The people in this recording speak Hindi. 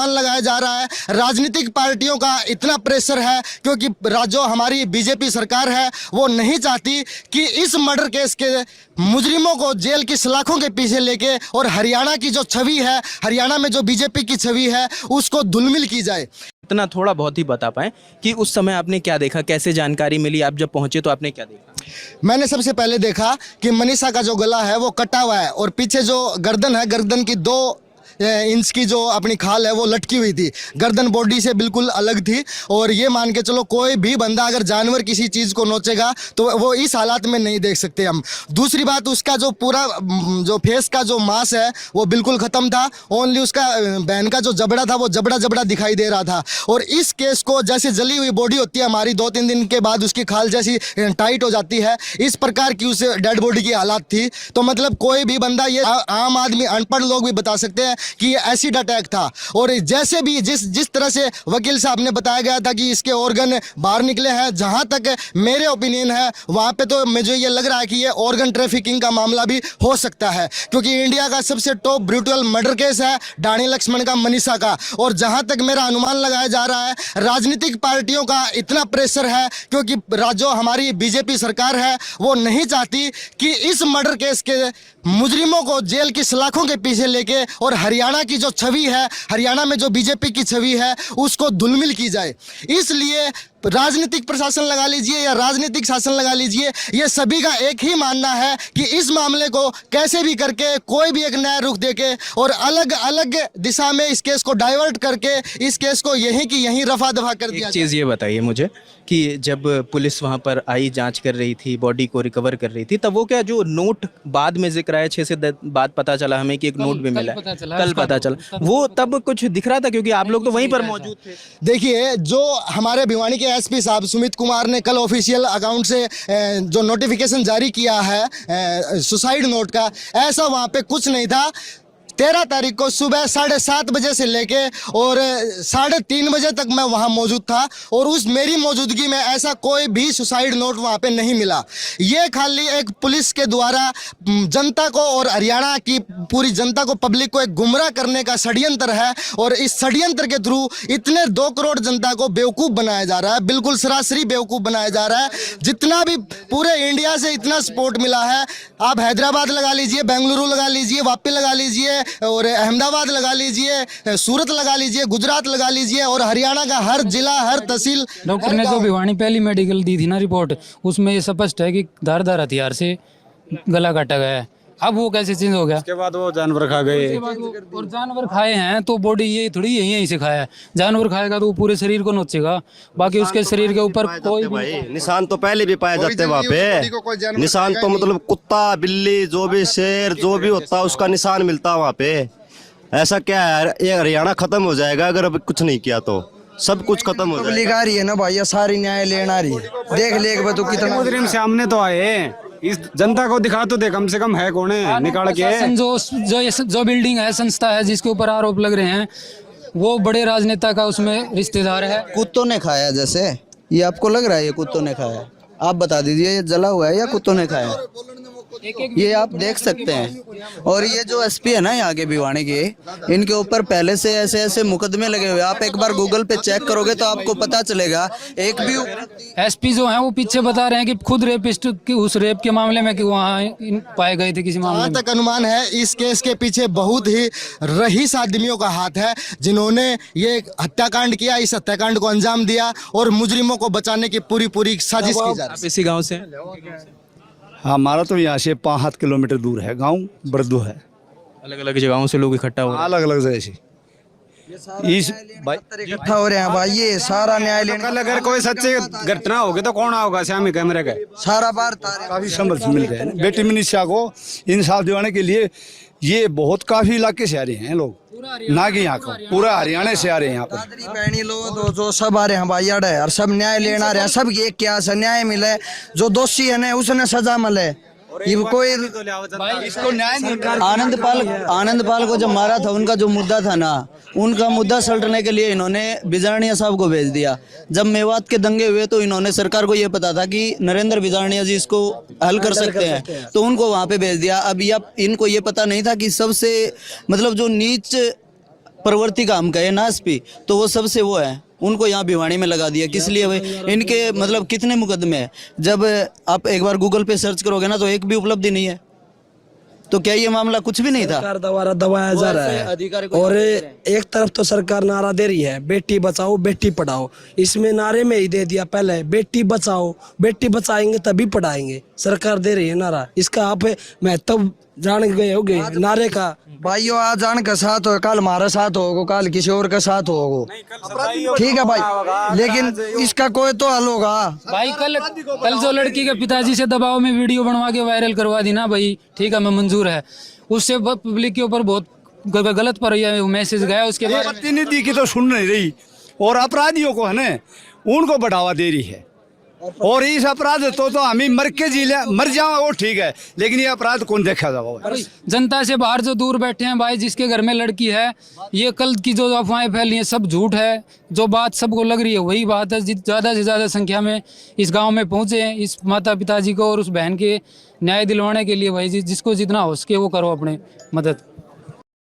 लगाया जा रहा है। राजनीतिक पार्टियों का इतना प्रेशर है क्योंकि जो हमारी बीजेपी सरकार है वो नहीं चाहती कि इस मर्डर केस के मुजरिमों को जेल की सलाखों के पीछे लेके और हरियाणा की जो छवि है, हरियाणा में जो बीजेपी की छवि है, उसको धुलमिल की जाए। इतना थोड़ा बहुत ही बता पाएं कि उस समय आपने क्या देखा, कैसे जानकारी मिली, आप जब पहुंचे तो आपने क्या देखा? मैंने सबसे पहले देखा कि मनीषा का जो गला है वो कटा हुआ है और पीछे जो गर्दन है, गर्दन की 2 इंच की जो अपनी खाल है वो लटकी हुई थी। गर्दन बॉडी से बिल्कुल अलग थी और ये मान के चलो कोई भी बंदा अगर जानवर किसी चीज़ को नोचेगा तो वो इस हालात में नहीं देख सकते हम। दूसरी बात, उसका जो पूरा जो फेस का जो मांस है वो बिल्कुल ख़त्म था। ओनली उसका बहन का जो जबड़ा था वो जबड़ा दिखाई दे रहा था। और इस केस को जैसे जली हुई बॉडी होती है हमारी, 2-3 दिन के बाद उसकी खाल जैसी टाइट हो जाती है, इस प्रकार की उस डेड बॉडी की हालात थी। तो मतलब कोई भी बंदा, ये आम आदमी, अनपढ़ लोग भी बता सकते हैं कि ये एसिड अटैक था। और जैसे भी जिस तरह से वकील साहब ने बताया गया था कि इसके ऑर्गन बाहर निकले हैं, जहां तक मेरे ओपिनियन है वहां पे तो मुझे ये लग रहा है कि ये ऑर्गन ट्रैफिकिंग का मामला भी हो सकता है, क्योंकि इंडिया का सबसे टॉप ब्रूटल मर्डर केस है डाणी लक्ष्मण का, मनीषा का। और जहां तक मेरा अनुमान लगाया जा रहा है, राजनीतिक पार्टियों का इतना प्रेशर है क्योंकि जो हमारी बीजेपी सरकार है वो नहीं चाहती कि इस मर्डर केस के मुजरिमों को जेल की सलाखों के पीछे लेके और हरियाणा की जो छवि है, हरियाणा में जो बीजेपी की छवि है, उसको धुलमिल की जाए। इसलिए राजनीतिक प्रशासन लगा लीजिए या राजनीतिक शासन लगा लीजिए, ये सभी का एक ही मानना है कि इस मामले को कैसे भी करके कोई भी एक नया रुख देके और अलग अलग दिशा में इस केस को डाइवर्ट करके इस केस को यहीं की यहीं रफा दफा कर दिया। एक चीज़ ये बताइए मुझे कि जब पुलिस वहाँ पर आई, जांच कर रही थी, बॉडी को रिकवर कर रही थी, तब वो क्या जो नोट बाद में जिक्र आया 6 से 10 बाद पता चला हमें कि एक नोट भी मिला है, कल पता चला, वो तब कुछ दिख रहा था क्योंकि आप लोग तो वहीं पर मौजूद थे? देखिए, जो हमारे भिवानी के एसपी साहब सुमित कुमार ने कल ऑफिशियल अकाउंट से जो नोटिफिकेशन जारी किया है सुसाइड नोट का, ऐसा वहाँ पे कुछ नहीं था। 13 तारीख को सुबह 7:30 बजे से लेके और 3:30 बजे तक मैं वहाँ मौजूद था और उस मेरी मौजूदगी में ऐसा कोई भी सुसाइड नोट वहाँ पे नहीं मिला। ये खाली एक पुलिस के द्वारा जनता को और हरियाणा की पूरी जनता को, पब्लिक को एक गुमराह करने का षड्यंत्र है और इस षड्यंत्र के थ्रू इतने 2 करोड़ जनता को बेवकूफ़ बनाया जा रहा है, बिल्कुल सरासरी बेवकूफ़ बनाया जा रहा है। जितना भी पूरे इंडिया से इतना सपोर्ट मिला है, आप हैदराबाद लगा लीजिए, बेंगलुरु लगा लीजिए, वापी लगा लीजिए और अहमदाबाद लगा लीजिए, सूरत लगा लीजिए, गुजरात लगा लीजिए और हरियाणा का हर जिला, हर तहसील। डॉक्टर ने जो भिवानी पहली मेडिकल दी थी ना रिपोर्ट, उसमें ये स्पष्ट है कि धारदार हथियार से गला काटा गया है। अब वो कैसे चेंज हो गया? उसके बाद वो जानवर खा गए और जानवर खाए हैं तो बॉडी ये थोड़ी यहीं से खाया है। जानवर खाएगा तो वो पूरे शरीर को नोचेगा, बाकी उसके शरीर के ऊपर कोई भाई निशान तो पहले भी पाए जाते वहाँ पे। निशान तो मतलब कुत्ता, बिल्ली, जो भी शेर जो भी होता है उसका निशान मिलता है वहाँ पे। ऐसा क्या है, ये हरियाणा खत्म हो जाएगा अगर अब कुछ नहीं किया तो। सब कुछ खत्म हो जाएगा। आ रही है ना भाई, सारी न्याय लेना आ रही है। देख ले तो कितना मुजरिम सामने तो आए, इस जनता को दिखा तो दे कम से कम है कौन है निकाल के। जो बिल्डिंग है, संस्था है जिसके ऊपर आरोप लग रहे हैं, वो बड़े राजनेता का उसमें रिश्तेदार है। कुत्तों ने खाया, जैसे ये आपको लग रहा है ये कुत्तों ने खाया? आप बता दीजिए ये जला हुआ है या कुत्तों ने खाया? ये आप देख सकते हैं। और ये जो एसपी है ना यहाँ के भिवानी के, इनके ऊपर पहले से ऐसे ऐसे मुकदमे लगे हुए। आप एक बार गूगल पे चेक करोगे तो आपको पता चलेगा। एक भी एसपी जो है वो पीछे बता रहे हैं कि खुद रेपिस्ट की उस रेप के मामले में कि वहाँ पाए गए थे किसी मामले में। तक अनुमान है इस केस के पीछे बहुत ही रईस आदमियों का हाथ है जिन्होंने ये हत्याकांड किया, इस हत्याकांड को अंजाम दिया और मुजरिमों को बचाने की पूरी साजिश की जा रही है। इसी गाँव से? हमारा तो यहाँ से 5 किलोमीटर दूर है, गांव बरदू है। अलग अलग जगहों से लोग इकट्ठा हो, अलग अलग जगह से इस इकट्ठा हो रहे हैं भाई। ये सारा न्याय लेने कल अगर कोई सच्ची घटना होगी तो कौन आओगा श्यामी कैमरे का? सारा बार काफी समझ मिल रहे हैं। बेटी मनीषा को इंसाफ दिलाने के लिए ये बहुत काफी इलाके से आ रहे हैं लोग, ना कि यहाँ का पूरा हरियाणा से आ रहे हैं। यहाँ पर बहनी लोग जो सब आ रहे हैं भाई अड़े, और सब न्याय लेना आ रहे हैं। सब ये क्या से न्याय मिले, जो दोषी है ना उसने सजा मिले। ये कोई इसको न्याय आनंद पाल को जब मारा था, उनका जो मुद्दा था ना, उनका मुद्दा सलटने के लिए इन्होंने बिजारनिया साहब को भेज दिया। जब मेवात के दंगे हुए तो इन्होंने, सरकार को ये पता था कि नरेंद्र बिजारनिया जी इसको हल कर सकते हैं, तो उनको वहाँ पे भेज दिया। अब इनको ये पता नहीं था कि सबसे मतलब जो नीच प्रवृत्ति का हम कहे ना एसपी, तो वो सबसे वो है, उनको यहाँ भिवानी में लगा दिया। किस लिए भाई? इनके मतलब कितने मुकदमे हैं? जब आप एक बार गूगल पे सर्च करोगे ना तो एक भी उपलब्धि नहीं है। तो क्या ये मामला कुछ भी नहीं था? सरकार द्वारा दबाया जा रहा है। और एक तरफ तो सरकार नारा दे रही है बेटी बचाओ बेटी पढ़ाओ, इसमें नारे में ही दे दिया पहले बेटी बचाओ, बेटी बचाएंगे तभी पढ़ाएंगे। सरकार दे रही है नारा, इसका आप महत्व जान गए होगे नारे का। भाइयों आज जान के साथ हो, कल हमारे साथ होगो, कल किसी और के साथ होगो, ठीक है भाई, लेकिन इसका कोई तो हल होगा भाई। कल जो लड़की के पिताजी से दबाव में वीडियो बनवा के वायरल करवा दी ना भाई, ठीक है, मैं मंजूर है, उससे पब्लिक के ऊपर बहुत गलत मैसेज गया। उसके बाद प्रतिनिधि की तो सुन नहीं रही और अपराधियों को है ना उनको बढ़ावा दे रही है। और इस अपराध तो हमें मर के जी मर जाओ वो ठीक है, लेकिन ये अपराध कौन देखा जाएगा? जनता से बाहर जो दूर बैठे हैं भाई, जिसके घर में लड़की है, ये कल की जो अफवाहें फैली हैं सब झूठ है। जो बात सबको लग रही है वही बात है। ज़्यादा से ज़्यादा संख्या में इस गांव में पहुंचे हैं इस माता पिताजी को और उस बहन के न्याय दिलवाने के लिए। भाई जिसको जितना हो सके वो करो अपने मदद।